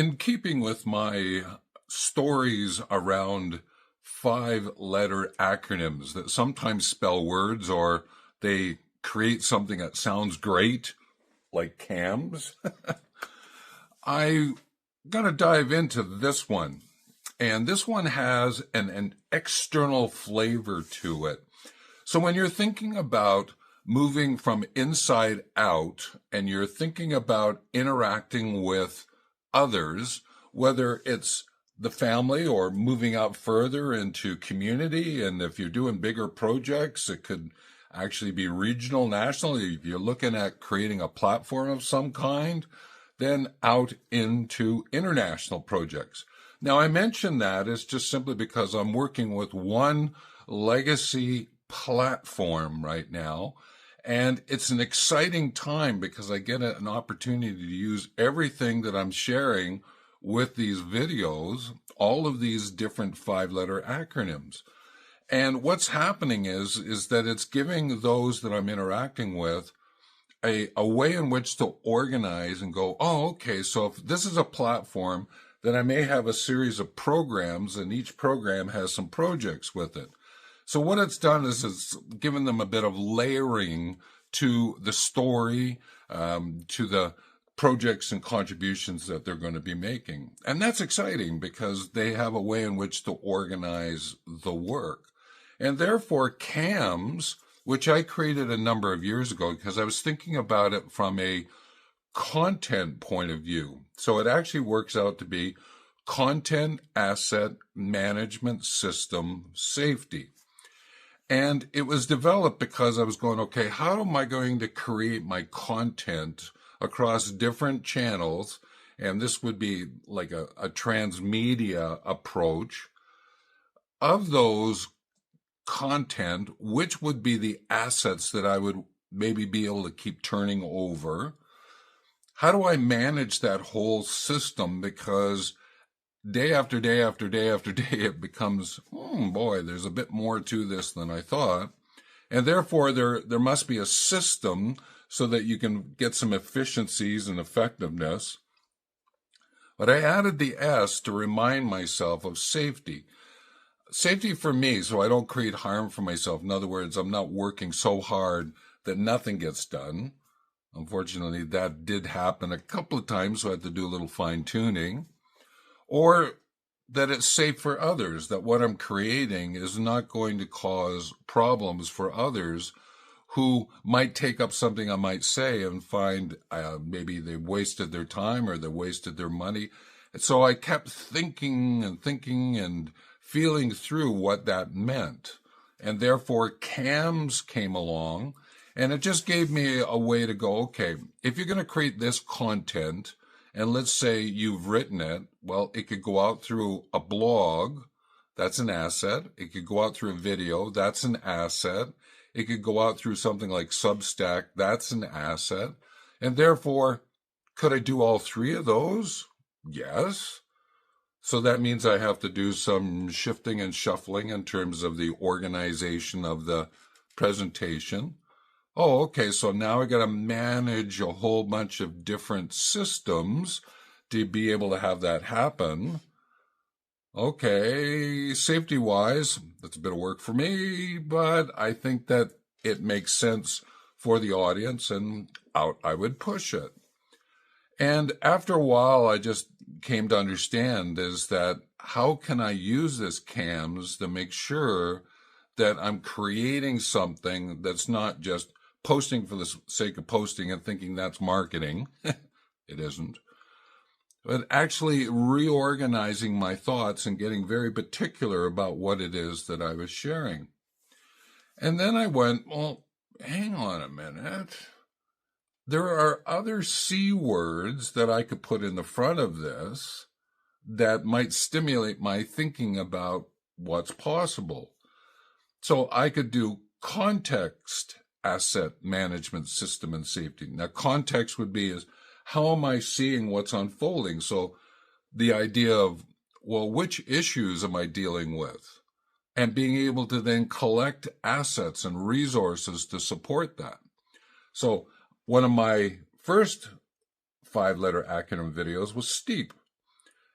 In keeping with my stories around five-letter acronyms that sometimes spell words or they create something that sounds great, like CAMSS, I gotta dive into this one. And this one has an external flavor to it. So when you're thinking about moving from inside out and you're thinking about interacting with others, whether it's the family or moving out further into community, and if you're doing bigger projects, it could actually be regional, national. If you're looking at creating a platform of some kind, then out into international projects. Now, I mention that is just simply because I'm working with one legacy platform right now, and it's an exciting time because I get an opportunity to use everything that I'm sharing with these videos, all of these different five-letter acronyms. And what's happening is that it's giving those that I'm interacting with a way in which to organize and go, oh, okay, so if this is a platform, then I may have a series of programs, and each program has some projects with it. So what it's done is it's given them a bit of layering to the story, to the projects and contributions that they're going to be making. And that's exciting because they have a way in which to organize the work. And therefore, CAMSS, which I created a number of years ago because I was thinking about it from a content point of view. So it actually works out to be Content Asset Management System Safety. And it was developed because I was going, okay, how am I going to create my content across different channels? And this would be like a transmedia approach of those content, which would be the assets that I would maybe be able to keep turning over. How do I manage that whole system? Because day after day after day after day, it becomes, boy, there's a bit more to this than I thought. And therefore, there must be a system so that you can get some efficiencies and effectiveness. But I added the S to remind myself of safety. Safety for me, so I don't create harm for myself. In other words, I'm not working so hard that nothing gets done. Unfortunately, that did happen a couple of times, so I had to do a little fine-tuning. Or that it's safe for others, that what I'm creating is not going to cause problems for others who might take up something I might say and find maybe they wasted their time or they wasted their money. And so I kept thinking and feeling through what that meant. And therefore, CAMSS came along, and it just gave me a way to go, okay, if you're going to create this content, and let's say you've written it, well, it could go out through a blog, that's an asset. It could go out through a video, that's an asset. It could go out through something like Substack, that's an asset. And therefore, could I do all three of those? Yes. So that means I have to do some shifting and shuffling in terms of the organization of the presentation. Oh, okay, so now I got to manage a whole bunch of different systems to be able to have that happen. Okay, safety-wise, that's a bit of work for me, but I think that it makes sense for the audience, and out I would push it. And after a while, I just came to understand is that how can I use this CAMSS to make sure that I'm creating something that's not just posting for the sake of posting and thinking that's marketing. It isn't. But actually reorganizing my thoughts and getting very particular about what it is that I was sharing. And then I went, well, hang on a minute. There are other C words that I could put in the front of this that might stimulate my thinking about what's possible. So I could do context asset management system and safety. Now, context would be is how am I seeing what's unfolding? So the idea of, well, which issues am I dealing with? And being able to then collect assets and resources to support that. So one of my first five-letter acronym videos was STEEP.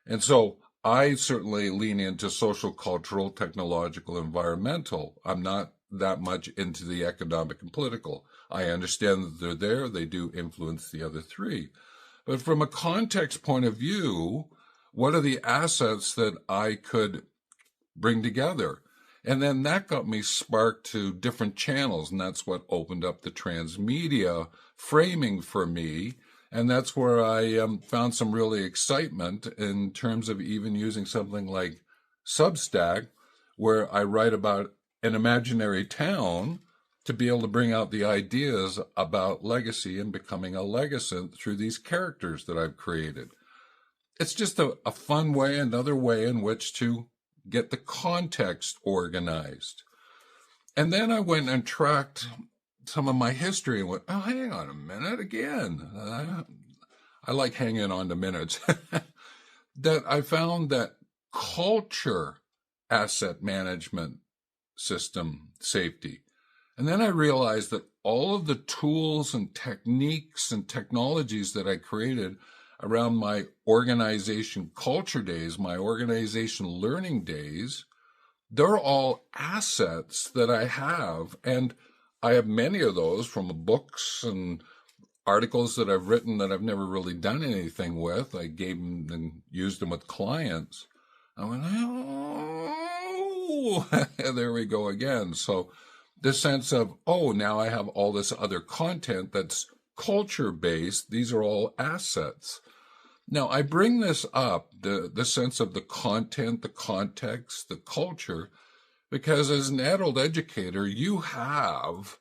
And so I certainly lean into social, cultural, technological, environmental. I'm not that much into the economic and political. I understand that they're there. They do influence the other three. But from a context point of view, what are the assets that I could bring together? And then that got me sparked to different channels, and that's what opened up the transmedia framing for me. And that's where I found some really excitement in terms of even using something like Substack, where I write about an imaginary town to be able to bring out the ideas about legacy and becoming a legacyant through these characters that I've created. It's just a fun way, another way in which to get the context organized. And then I went and tracked some of my history and went, oh, hang on a minute again. I like hanging on to minutes. That I found that culture asset management system safety. And then I realized that all of the tools and techniques and technologies that I created around my organization culture days, my organization learning days, they're all assets that I have. And I have many of those from books and articles that I've written that I've never really done anything with. I gave them and used them with clients. I went, oh, there we go again. So the sense of, oh, now I have all this other content that's culture-based. These are all assets. Now, I bring this up, the sense of the content, the context, the culture, because as an adult educator, you have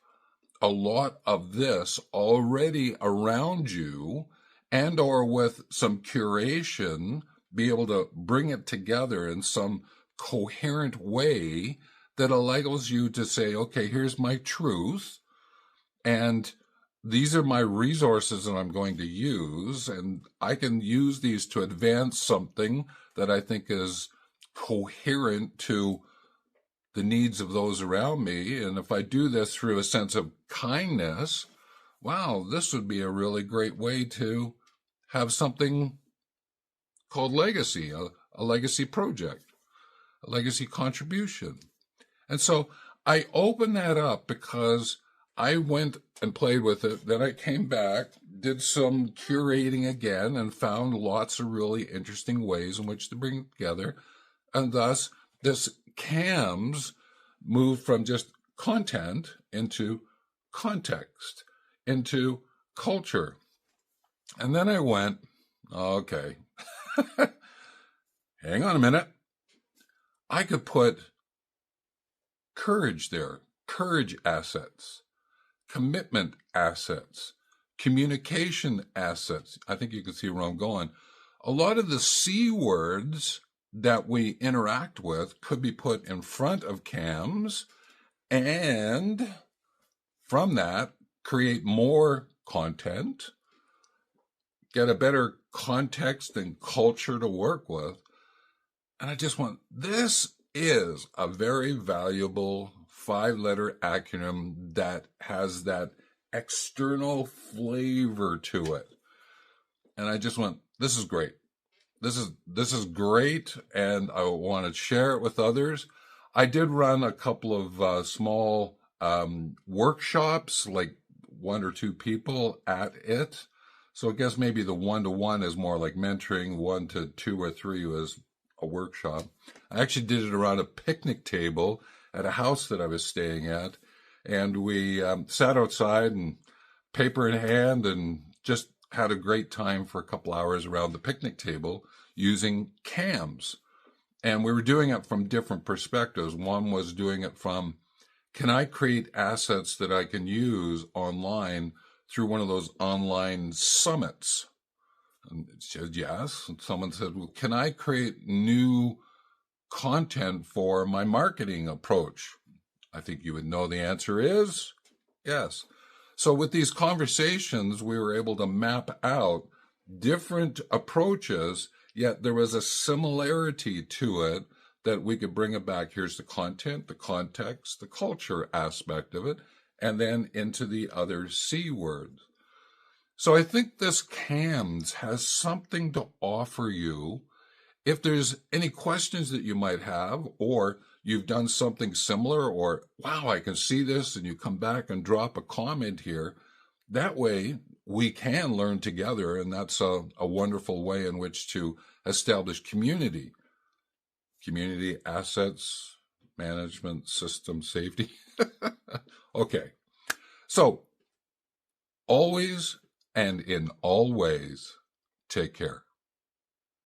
a lot of this already around you, and or with some curation, be able to bring it together in some coherent way that allows you to say, okay, here's my truth, and these are my resources that I'm going to use, and I can use these to advance something that I think is coherent to the needs of those around me. And if I do this through a sense of kindness, wow, this would be a really great way to have something called legacy, a legacy project, a legacy contribution. And so I opened that up because I went and played with it. Then I came back, did some curating again, and found lots of really interesting ways in which to bring it together. And thus, this CAMSS moved from just content into context, into culture. And then I went, okay, hang on a minute. I could put courage there, courage assets, commitment assets, communication assets. I think you can see where I'm going. A lot of the C words that we interact with could be put in front of CAMSS, and from that, create more content, get a better context and culture to work with. And I just went, this is a very valuable 5-letter acronym that has that external flavor to it. And I just went, this is great. This is great, and I want to share it with others. I did run a couple of small workshops, like 1 or 2 people at it. So I guess maybe the 1-to-1 is more like mentoring. 1 to 2 or 3 was a workshop. I actually did it around a picnic table at a house that I was staying at, and we sat outside and paper in hand and just had a great time for a couple hours around the picnic table using CAMSS. And we were doing it from different perspectives. One was doing it from, can I create assets that I can use online through one of those online summits? And it said yes. And someone said, well, can I create new content for my marketing approach? I think you would know the answer is yes. So with these conversations, we were able to map out different approaches, yet there was a similarity to it that we could bring it back. Here's the content, the context, the culture aspect of it, and then into the other C words. So I think this CAMSS has something to offer you If there's any questions that you might have, or you've done something similar, or wow, I can see this, and you come back and drop a comment here, that way we can learn together. And that's a wonderful way in which to establish community assets, management, system safety. Okay. So always and in all ways, take care.